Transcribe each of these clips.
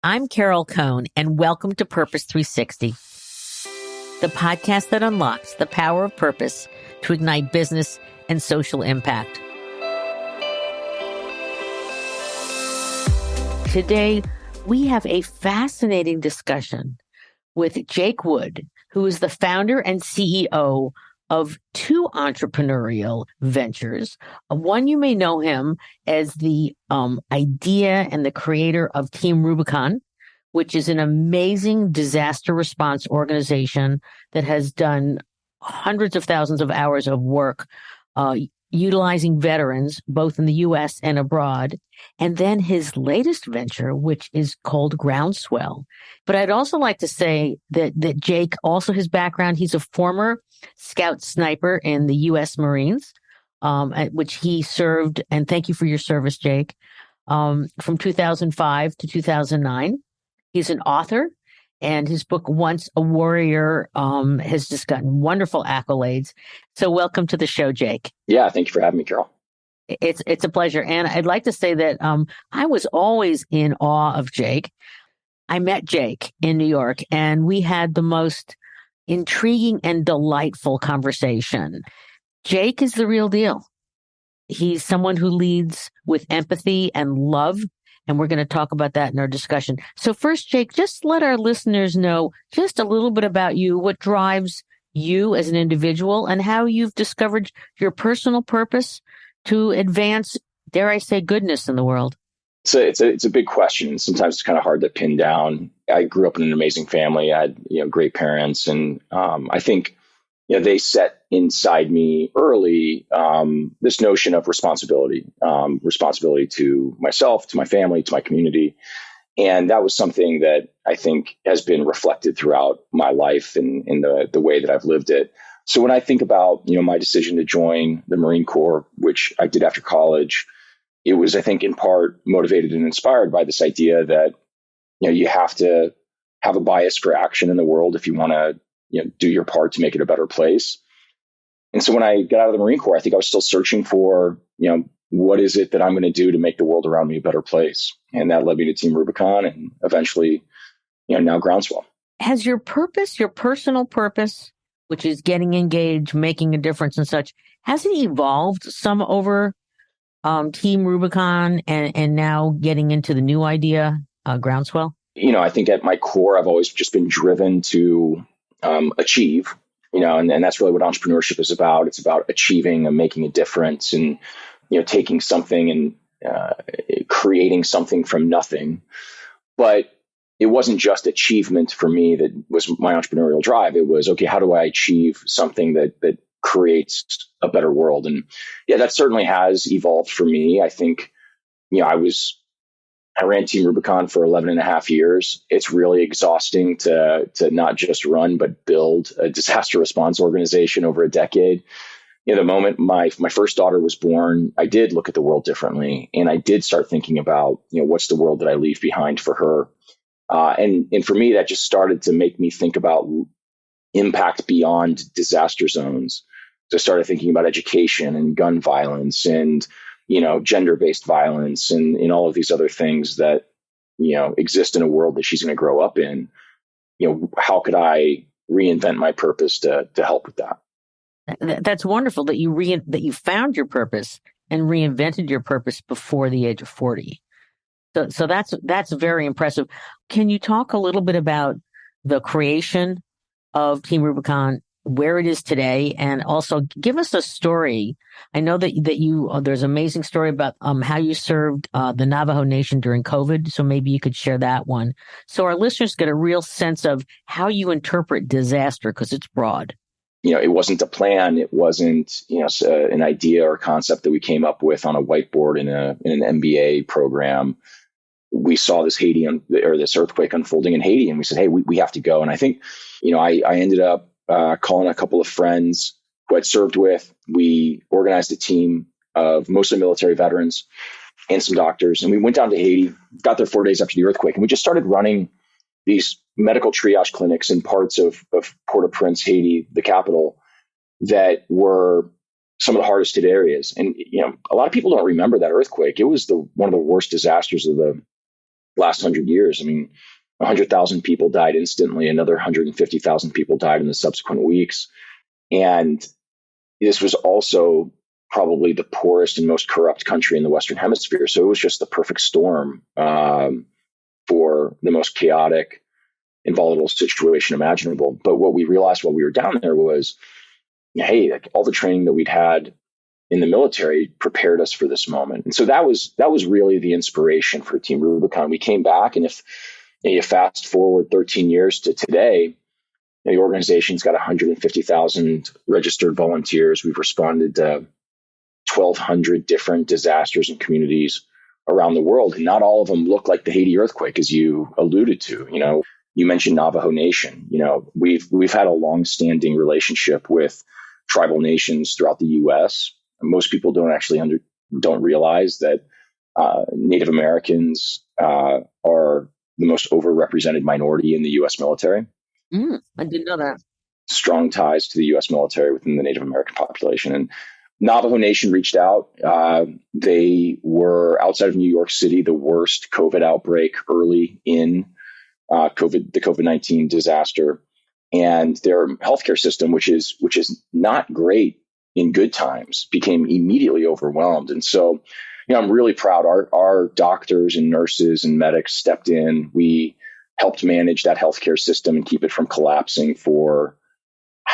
I'm Carol Cohn, and welcome to Purpose 360, the podcast that unlocks the power of purpose to ignite business and social impact. Today, we have a fascinating discussion with Jake Wood, who is the founder and CEO of two entrepreneurial ventures. One, you may know him as the idea and the creator of Team Rubicon, which is an amazing disaster response organization that has done hundreds of thousands of hours of work utilizing veterans, both in the U.S. and abroad. And then his latest venture, which is called Groundswell. But I'd also like to say that Jake, also his background, he's a former scout sniper in the U.S. Marines, at which he served, and thank you for your service, Jake, from 2005 to 2009. He's an author, and his book, Once a Warrior, has just gotten wonderful accolades. So welcome to the show, Jake. Yeah, thank you for having me, Carol. It's a pleasure. And I'd like to say that I was always in awe of Jake. I met Jake in New York, and we had the most intriguing and delightful conversation. Jake is the real deal. He's someone who leads with empathy and love. And we're going to talk about that in our discussion. So first, Jake, just let our listeners know just a little bit about you, what drives you as an individual, and how you've discovered your personal purpose to advance, dare I say, goodness in the world. It's a big question. Sometimes it's kind of hard to pin down. I grew up in an amazing family. I had great parents, and I think they set inside me early this notion of responsibility to myself, to my family, to my community. And that was something that I think has been reflected throughout my life and in the way that I've lived it. So when I think about, my decision to join the Marine Corps, which I did after college, it was, I think, in part motivated and inspired by this idea that, you have to have a bias for action in the world if you want to do your part to make it a better place. And so when I got out of the Marine Corps, I think I was still searching for, what is it that I'm going to do to make the world around me a better place? And that led me to Team Rubicon and eventually, now Groundswell. Has your purpose, your personal purpose, which is getting engaged, making a difference and such, has it evolved some over Team Rubicon and now getting into the new idea, Groundswell? I think at my core, I've always just been driven to achieve, and that's really what entrepreneurship is about. It's about achieving and making a difference and, taking something and creating something from nothing. But it wasn't just achievement for me that was my entrepreneurial drive. It was, okay, how do I achieve something that creates a better world? And yeah, that certainly has evolved for me. I think, I ran Team Rubicon for 11 and a half years. It's really exhausting to not just run, but build a disaster response organization over a decade. The moment my first daughter was born, I did look at the world differently. And I did start thinking about, what's the world that I leave behind for her? And for me, that just started to make me think about impact beyond disaster zones. So I started thinking about education and gun violence and gender-based violence and all of these other things that, exist in a world that she's going to grow up in. How could I reinvent my purpose to help with that? That's wonderful that you found your purpose and reinvented your purpose before the age of 40. So that's very impressive. Can you talk a little bit about the creation of Team Rubicon, where it is today, and also give us a story? I know that there's an amazing story about how you served the Navajo Nation during COVID. So maybe you could share that one, so our listeners get a real sense of how you interpret disaster, because it's broad. It wasn't a plan. It wasn't an idea or concept that we came up with on a whiteboard in an MBA program. We saw this this earthquake unfolding in Haiti, and we said, hey, we have to go. And I think I ended up calling a couple of friends who I'd served with. We organized a team of mostly military veterans and some doctors. And we went down to Haiti, got there 4 days after the earthquake. And we just started running these medical triage clinics in parts of Port-au-Prince, Haiti, the capital, that were some of the hardest hit areas. And, a lot of people don't remember that earthquake. It was one of the worst disasters of the last 100 years. I mean, 100,000 people died instantly. Another 150,000 people died in the subsequent weeks. And this was also probably the poorest and most corrupt country in the Western Hemisphere. So it was just the perfect storm for the most chaotic and volatile situation imaginable. But what we realized while we were down there was, hey, like all the training that we'd had in the military prepared us for this moment. And so that was really the inspiration for Team Rubicon. We came back, and if you fast forward 13 years to today, the organization's got 150,000 registered volunteers. We've responded to 1,200 different disasters in communities around the world. And not all of them look like the Haiti earthquake, as you alluded to. You mentioned Navajo Nation. We've had a long-standing relationship with tribal nations throughout the U.S. Most people don't realize that Native Americans are the most overrepresented minority in the U.S. military. I didn't know that. Strong ties to the U.S. military within the Native American population. And Navajo Nation reached out. They were, outside of New York City, the worst COVID outbreak early in the COVID-19 disaster. And their healthcare system, which is not great in good times, became immediately overwhelmed. And so, I'm really proud. Our doctors and nurses and medics stepped in. We helped manage that healthcare system and keep it from collapsing for,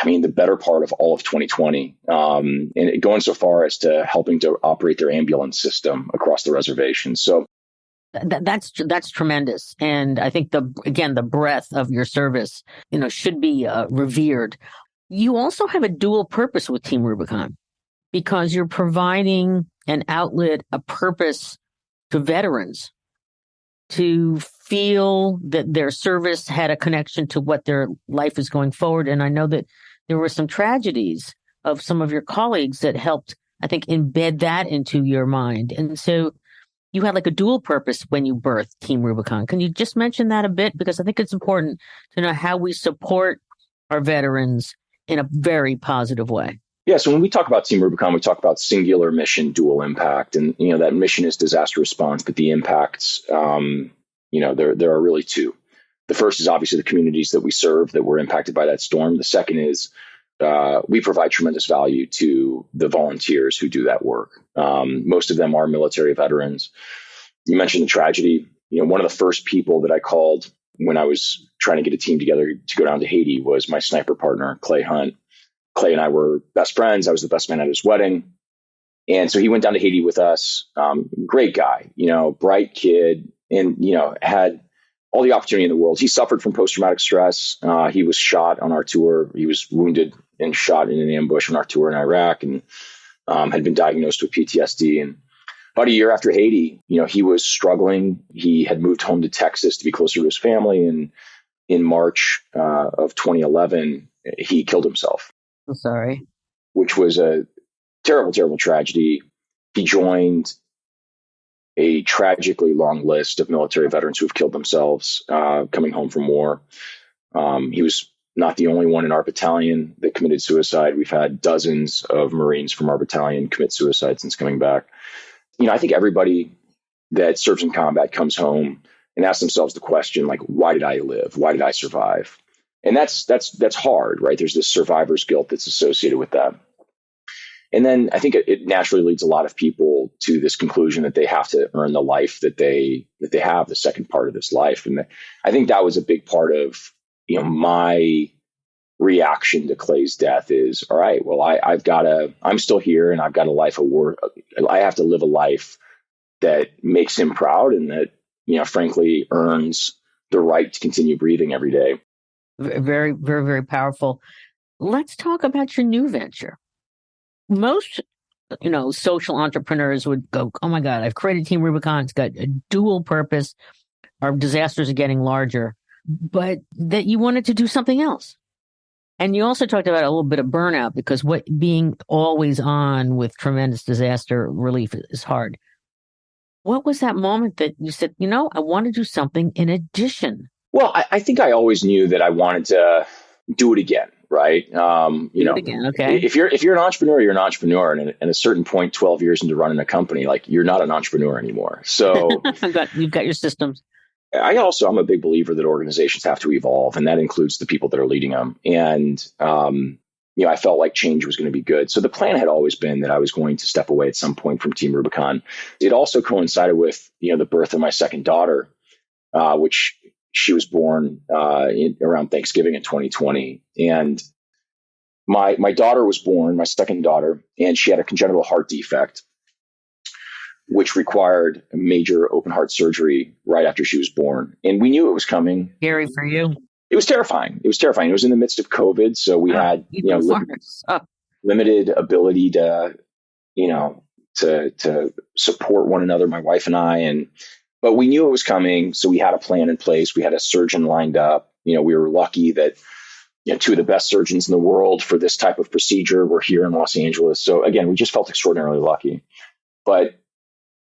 the better part of all of 2020. And going so far as to helping to operate their ambulance system across the reservation. So that's tremendous. And I think the breadth of your service, should be revered. You also have a dual purpose with Team Rubicon, because you're providing an outlet, a purpose to veterans to feel that their service had a connection to what their life is going forward. And I know that there were some tragedies of some of your colleagues that helped, I think, embed that into your mind. And so you had like a dual purpose when you birthed Team Rubicon. Can you just mention that a bit? Because I think it's important to know how we support our veterans in a very positive way. Yeah, so when we talk about Team Rubicon, we talk about singular mission, dual impact. And, that mission is disaster response, but the impacts, there are really two. The first is obviously the communities that we serve that were impacted by that storm. The second is we provide tremendous value to the volunteers who do that work. Most of them are military veterans. You mentioned the tragedy. One of the first people that I called when I was trying to get a team together to go down to Haiti was my sniper partner, Clay Hunt. Clay and I were best friends. I was the best man at his wedding. And so he went down to Haiti with us. Great guy, bright kid, and, had all the opportunity in the world. He suffered from post-traumatic stress. He was shot on our tour. He was wounded and shot in an ambush on our tour in Iraq, and had been diagnosed with PTSD. And about a year after Haiti, he was struggling. He had moved home to Texas to be closer to his family. And in March of 2011, he killed himself. I'm sorry. Which was a terrible, terrible tragedy. He joined a tragically long list of military veterans who have killed themselves coming home from war. He was not the only one in our battalion that committed suicide. We've had dozens of Marines from our battalion commit suicide since coming back. I think everybody that serves in combat comes home and asks themselves the question, like, why did I live? Why did I survive? And that's hard, right? There's this survivor's guilt that's associated with that. And then I think it naturally leads a lot of people to this conclusion that they have to earn the life that they have, the second part of this life. And I think that was a big part of, my reaction to Clay's death is, all right, well, I'm still here and I've got a life of work. I have to live a life that makes him proud and that, frankly, earns the right to continue breathing every day. Very, very, very powerful. Let's talk about your new venture. Most, social entrepreneurs would go, oh my God, I've created Team Rubicon. It's got a dual purpose. Our disasters are getting larger, but that you wanted to do something else. And you also talked about a little bit of burnout, because being always on with tremendous disaster relief is hard. What was that moment that you said, I want to do something in addition? Well, I think I always knew that I wanted to do it again, right? Do it again, okay. If you're an entrepreneur, you're an entrepreneur, and at a certain point, 12 years into running a company, like, you're not an entrepreneur anymore. So you've got your systems. I'm a big believer that organizations have to evolve, and that includes the people that are leading them. And, I felt like change was going to be good. So the plan had always been that I was going to step away at some point from Team Rubicon. It also coincided with, the birth of my second daughter, which she was born around Thanksgiving in 2020. And my daughter was born, my second daughter, and she had a congenital heart defect, which required a major open heart surgery right after she was born. And we knew it was coming. Scary for you. It was terrifying. It was in the midst of COVID. So we had, limited ability to, to support one another, my wife and I. But we knew it was coming. So we had a plan in place. We had a surgeon lined up. We were lucky that, two of the best surgeons in the world for this type of procedure were here in Los Angeles. So again, we just felt extraordinarily lucky. But,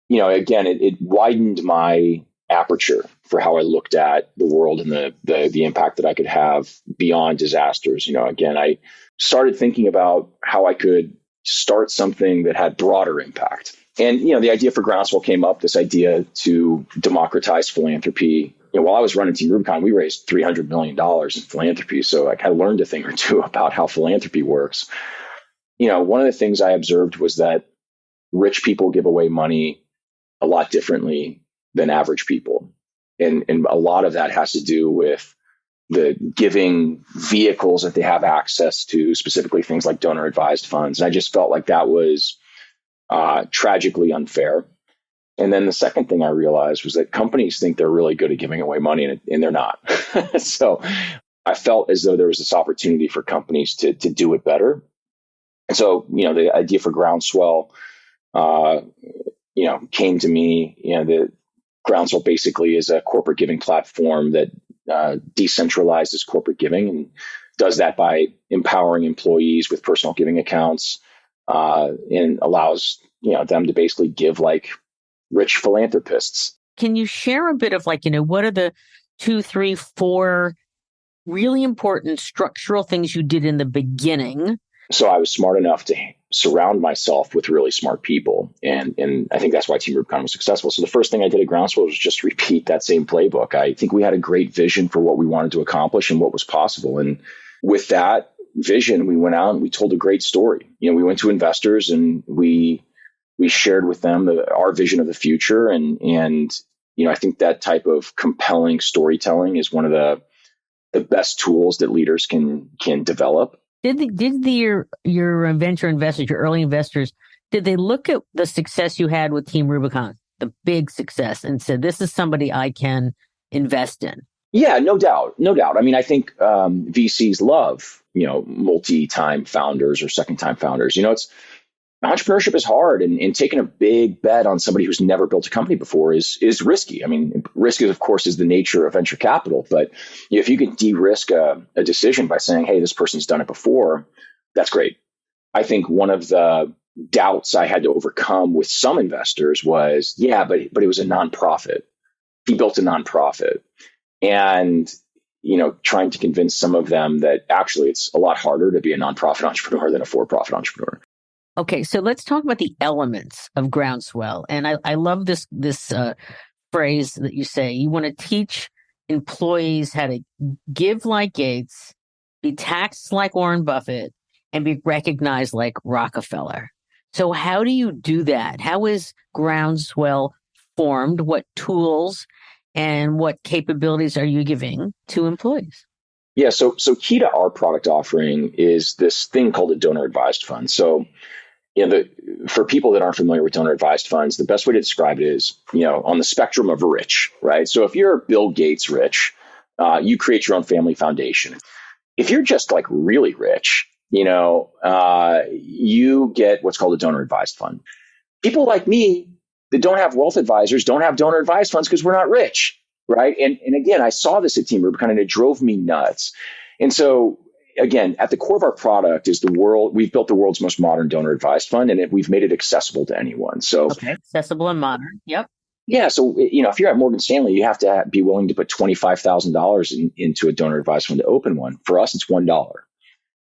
again, it widened my aperture for how I looked at the world and the impact that I could have beyond disasters. Again, I started thinking about how I could start something that had broader impact. And, the idea for Groundswell came up, this idea to democratize philanthropy. While I was running Team Rubicon, we raised $300 million in philanthropy. So I learned a thing or two about how philanthropy works. One of the things I observed was that rich people give away money a lot differently than average people. And a lot of that has to do with the giving vehicles that they have access to, specifically things like donor advised funds. And I just felt like that was tragically unfair. And then the second thing I realized was that companies think they're really good at giving away money, and they're not. So I felt as though there was this opportunity for companies to do it better. And so, the idea for Groundswell, came to me. The Groundswell basically is a corporate giving platform that decentralizes corporate giving and does that by empowering employees with personal giving accounts and allows them to basically give like rich philanthropists. Can you share a bit of what are the 2, 3, 4 really important structural things you did in the beginning? So I was smart enough to surround myself with really smart people. And I think that's why Team Rubicon was successful. So the first thing I did at Groundswell was just repeat that same playbook. I think we had a great vision for what we wanted to accomplish and what was possible. And with that vision, we went out and we told a great story. We went to investors and we shared with them our vision of the future. And I think that type of compelling storytelling is one of the best tools that leaders can develop. Did your venture investors, your early investors, did they look at the success you had with Team Rubicon, the big success, and said, this is somebody I can invest in? Yeah, no doubt. I mean, I think VCs love, multi-time founders or second-time founders. Entrepreneurship is hard, and taking a big bet on somebody who's never built a company before is risky. I mean, risk is, of course, is the nature of venture capital. But if you can de-risk a decision by saying, hey, this person's done it before, that's great. I think one of the doubts I had to overcome with some investors was, but it was a nonprofit. He built a nonprofit. And, trying to convince some of them that actually it's a lot harder to be a nonprofit entrepreneur than a for-profit entrepreneur. Okay, so let's talk about the elements of Groundswell. And I love this phrase that you say. You want to teach employees how to give like Gates, be taxed like Warren Buffett, and be recognized like Rockefeller. So how do you do that? How is Groundswell formed? What tools and what capabilities are you giving to employees? Yeah, so key to our product offering is this thing called a donor advised fund. So for people that aren't familiar with donor advised funds, the best way to describe it is, on the spectrum of rich, right? So if you're Bill Gates rich, you create your own family foundation. If you're just like really rich, you get what's called a donor advised fund. People like me that don't have wealth advisors don't have donor advised funds because we're not rich, right? And again, I saw this at Team Rubicon and it drove me nuts. And so again, at the core of our product is we've built the world's most modern donor advised fund, and we've made it accessible to anyone. So accessible and modern. Yep. Yeah. So, if you're at Morgan Stanley, you have to be willing to put $25,000 into a donor advised fund to open one. For us, it's $1.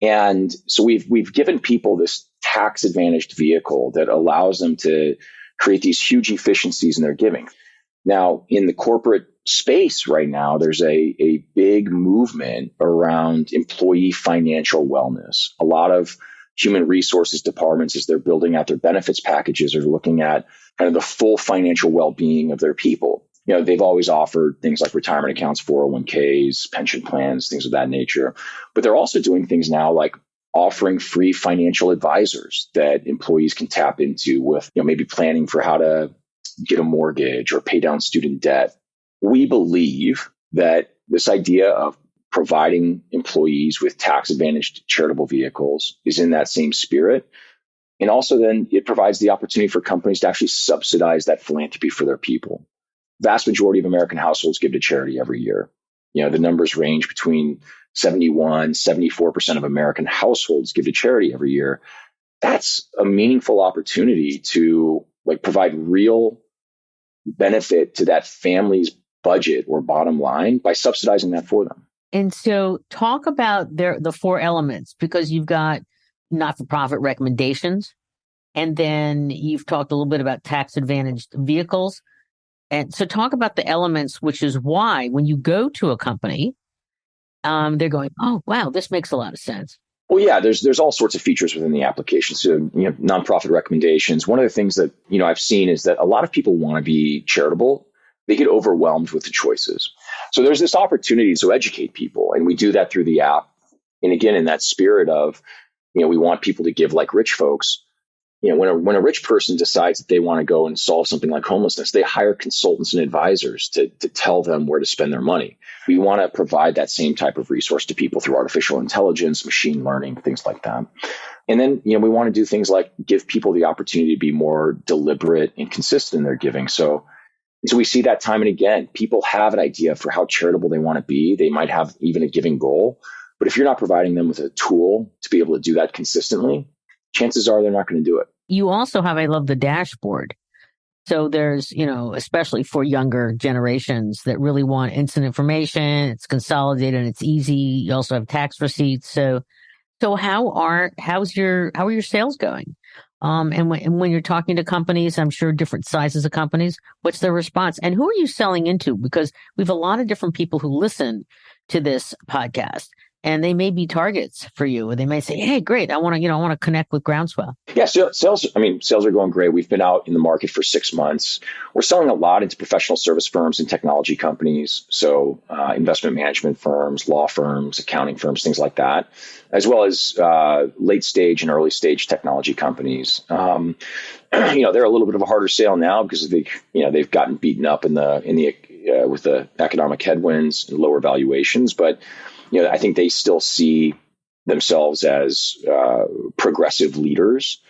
And so we've given people this tax advantaged vehicle that allows them to create these huge efficiencies in their giving. Now, in the corporate space right now, there's a big movement around employee financial wellness. A lot of human resources departments, as they're building out their benefits packages, are looking at kind of the full financial well-being of their people. They've always offered things like retirement accounts, 401ks, pension plans, things of that nature. But they're also doing things now like offering free financial advisors that employees can tap into with, maybe planning for how to get a mortgage or pay down student debt. We believe that this idea of providing employees with tax advantaged charitable vehicles is in that same spirit. And also then it provides the opportunity for companies to actually subsidize that philanthropy for their people. Vast majority of American households give to charity every year. The numbers range between 74% of American households give to charity every year. That's a meaningful opportunity to provide real benefit to that family's budget or bottom line by subsidizing that for them. And so talk about the four elements, because you've got not-for-profit recommendations, and then you've talked a little bit about tax-advantaged vehicles. And so talk about the elements, which is why when you go to a company, they're going, oh, wow, this makes a lot of sense. Well, yeah, there's all sorts of features within the application. So, nonprofit recommendations. One of the things that, I've seen is that a lot of people want to be charitable. They get overwhelmed with the choices. So there's this opportunity to educate people. And we do that through the app. And again, in that spirit of, we want people to give like rich folks. When a rich person decides that they want to go and solve something like homelessness, they hire consultants and advisors to tell them where to spend their money. We want to provide that same type of resource to people through artificial intelligence, machine learning, things like that. And then, we want to do things like give people the opportunity to be more deliberate and consistent in their giving. So we see that time and again. People have an idea for how charitable they want to be. They might have even a giving goal. But if you're not providing them with a tool to be able to do that consistently, chances are they're not going to do it. You also have, I love the dashboard. So there's, especially for younger generations that really want instant information, it's consolidated and it's easy. You also have tax receipts. So how are your sales going? And when you're talking to companies, I'm sure different sizes of companies, what's their response? And who are you selling into? Because we have a lot of different people who listen to this podcast. And they may be targets for you, or they may say, "Hey, great! I want to connect with Groundswell." Yeah, sales are going great. We've been out in the market for 6 months. We're selling a lot into professional service firms and technology companies, so investment management firms, law firms, accounting firms, things like that, as well as late stage and early stage technology companies. They're a little bit of a harder sale now because they've gotten beaten up with the economic headwinds and lower valuations, but I think they still see themselves as progressive leaders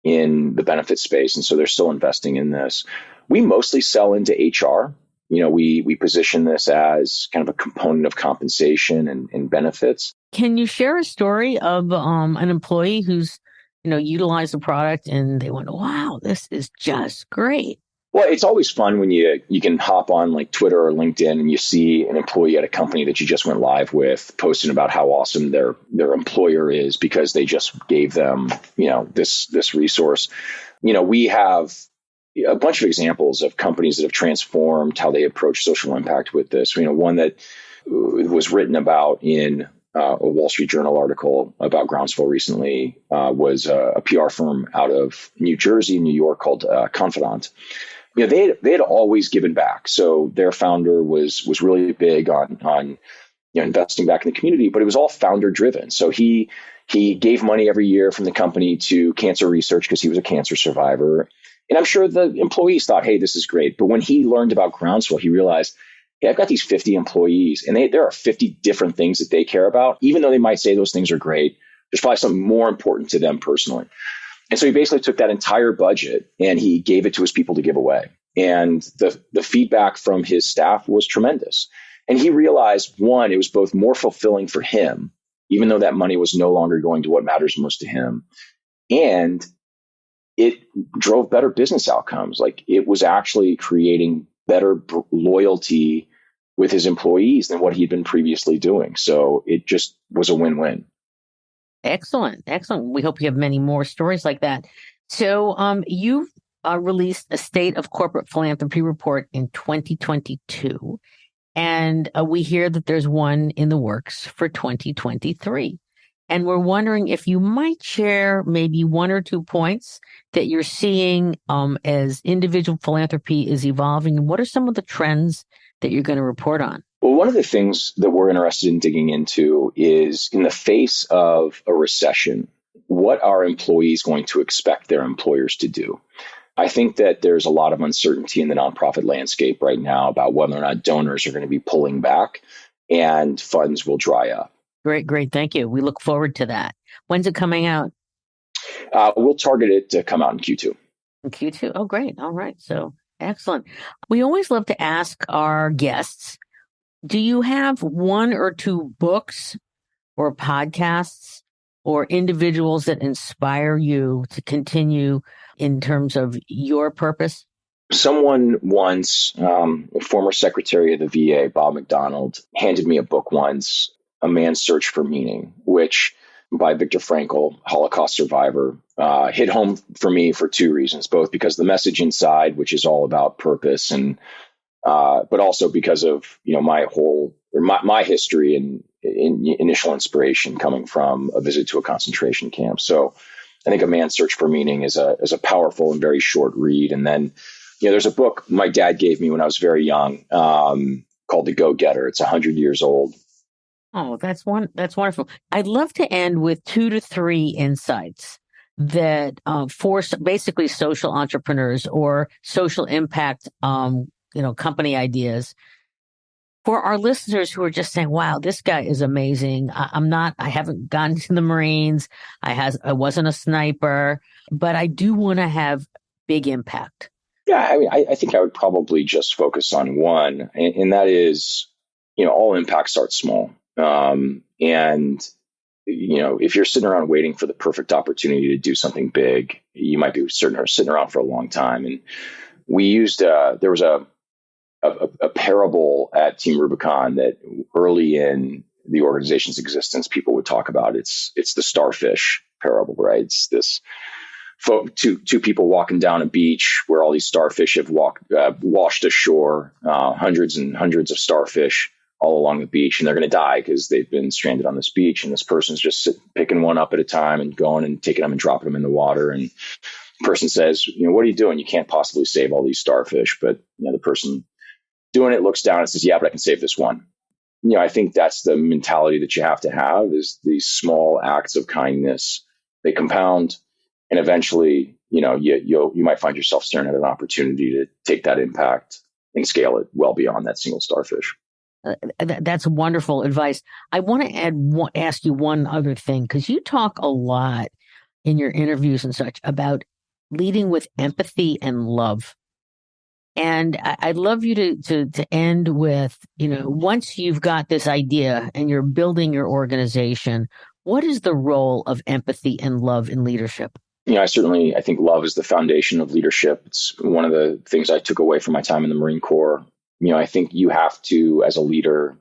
in the benefit space. And so they're still investing in this. We mostly sell into HR. We position this as kind of a component of compensation and benefits. Can you share a story of an employee who's, utilized the product and they went, wow, this is just great? Well, it's always fun when you can hop on like Twitter or LinkedIn and you see an employee at a company that you just went live with posting about how awesome their employer is because they just gave them, this resource. We have a bunch of examples of companies that have transformed how they approach social impact with this. One that was written about in a Wall Street Journal article about Groundswell recently was a PR firm out of New Jersey and New York called Confidant. They had always given back. So their founder was really big on investing back in the community, but it was all founder driven. So he gave money every year from the company to cancer research because he was a cancer survivor. And I'm sure the employees thought, hey, this is great. But when he learned about Groundswell, he realized, hey, I've got these 50 employees and there are 50 different things that they care about. Even though they might say those things are great, there's probably something more important to them personally. And so he basically took that entire budget and he gave it to his people to give away. And the feedback from his staff was tremendous. And he realized, one, it was both more fulfilling for him, even though that money was no longer going to what matters most to him. And it drove better business outcomes. Like it was actually creating better loyalty with his employees than what he'd been previously doing. So it just was a win-win. Excellent. We hope you have many more stories like that. So you've released a State of Corporate Philanthropy report in 2022. And we hear that there's one in the works for 2023. And we're wondering if you might share maybe one or 2 points that you're seeing as individual philanthropy is evolving. And what are some of the trends that you're going to report on? Well, one of the things that we're interested in digging into is in the face of a recession, what are employees going to expect their employers to do? I think that there's a lot of uncertainty in the nonprofit landscape right now about whether or not donors are going to be pulling back and funds will dry up. Great. Thank you. We look forward to that. When's it coming out? We'll target it to come out in Q2. In Q2? Oh, great. All right. So excellent. We always love to ask our guests, do you have 1 or 2 books or podcasts or individuals that inspire you to continue in terms of your purpose? Someone once, a former secretary of the VA, Bob McDonald, handed me a book once, A Man's Search for Meaning, which by Viktor Frankl, Holocaust survivor, hit home for me for 2 reasons, both because the message inside, which is all about purpose, and but also because of my history and initial inspiration coming from a visit to a concentration camp. So I think A Man's Search for Meaning is a powerful and very short read. And then there's a book my dad gave me when I was very young called The Go-Getter. It's 100 years old. Oh, that's wonderful. I'd love to end with 2 to 3 insights that for basically social entrepreneurs or social impact, company ideas for our listeners who are just saying, wow, this guy is amazing. I haven't gone to the Marines. I wasn't a sniper, but I do want to have big impact. Yeah, I mean, I think I would probably just focus on one, and that is, all impact starts small. And if you're sitting around waiting for the perfect opportunity to do something big, you might be sitting around for a long time. And we used, there was a parable at Team Rubicon that early in the organization's existence, people would talk about. It's the starfish parable, right? It's this two people walking down a beach where all these starfish have washed ashore, hundreds and hundreds of starfish all along the beach, and they're going to die because they've been stranded on this beach. And this person's just picking one up at a time and going and taking them and dropping them in the water. And the person says, what are you doing? You can't possibly save all these starfish. But the person doing it looks down and says, yeah, but I can save this one. I think that's the mentality that you have to have, is these small acts of kindness. They compound, and eventually, you might find yourself staring at an opportunity to take that impact and scale it well beyond that single starfish. That's wonderful advice. I want to ask you one other thing, because you talk a lot in your interviews and such about leading with empathy and love. And I'd love you to end with, once you've got this idea and you're building your organization, what is the role of empathy and love in leadership? I think love is the foundation of leadership. It's one of the things I took away from my time in the Marine Corps. I think you have to, as a leader,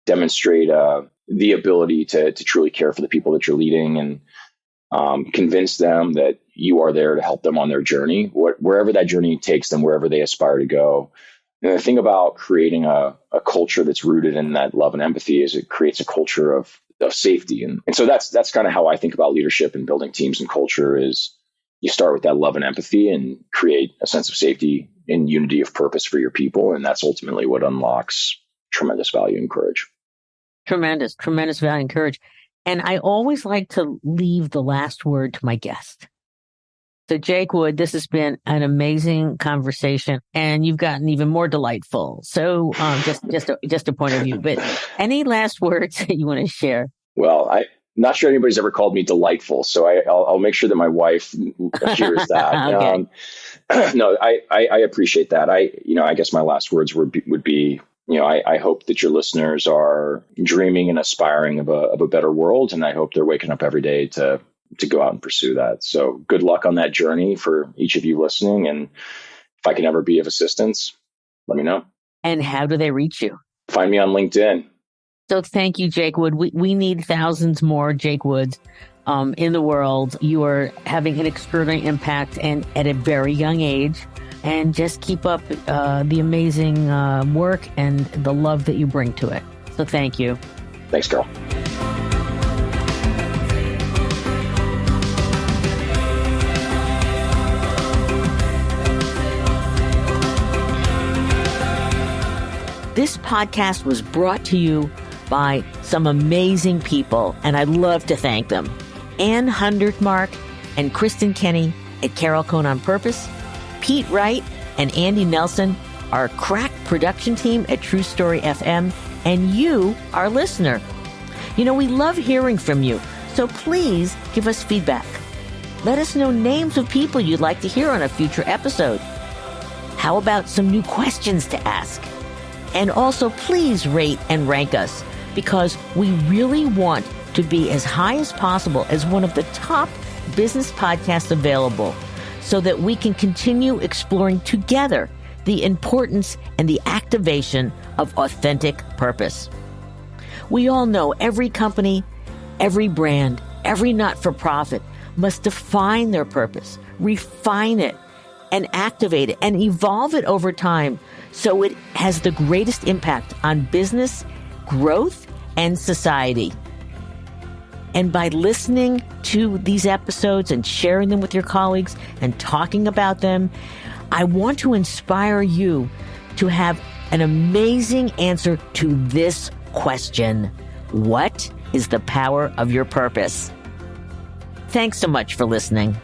demonstrate the ability to truly care for the people that you're leading, and convince them that you are there to help them on their journey, wherever that journey takes them, wherever they aspire to go. And the thing about creating a culture that's rooted in that love and empathy is it creates a culture of safety. And so that's kind of how I think about leadership and building teams and culture. Is you start with that love and empathy and create a sense of safety and unity of purpose for your people. And that's ultimately what unlocks tremendous value and courage. Tremendous value and courage. And I always like to leave the last word to my guest. So Jake Wood, this has been an amazing conversation, and you've gotten even more delightful. So just a point of view, but any last words that you want to share? Well, I'm not sure anybody's ever called me delightful, so I'll make sure that my wife hears that. Okay. No, I appreciate that. I guess my last words would be, I hope that your listeners are dreaming and aspiring of a better world, and I hope they're waking up every day to go out and pursue that. So good luck on that journey for each of you listening. And if I can ever be of assistance, let me know. And how do they reach you? Find me on LinkedIn. So thank you, Jake Wood. We need thousands more Jake Woods in the world. You are having an extraordinary impact, and at a very young age. and just keep up the amazing work and the love that you bring to it. So thank you. Thanks, Carol. This podcast was brought to you by some amazing people, and I'd love to thank them. Ann Hundertmark and Kristen Kenny at Carol Cohn on Purpose, Pete Wright and Andy Nelson, our crack production team at True Story FM, and you, our listener. You know, we love hearing from you, so please give us feedback. Let us know names of people you'd like to hear on a future episode. How about some new questions to ask? And also, please rate and rank us, because we really want to be as high as possible as one of the top business podcasts available, so that we can continue exploring together the importance and the activation of authentic purpose. We all know every company, every brand, every not-for-profit must define their purpose, refine it, and activate it and evolve it over time so it has the greatest impact on business, growth, and society. And by listening to these episodes and sharing them with your colleagues and talking about them, I want to inspire you to have an amazing answer to this question: what is the power of your purpose? Thanks so much for listening.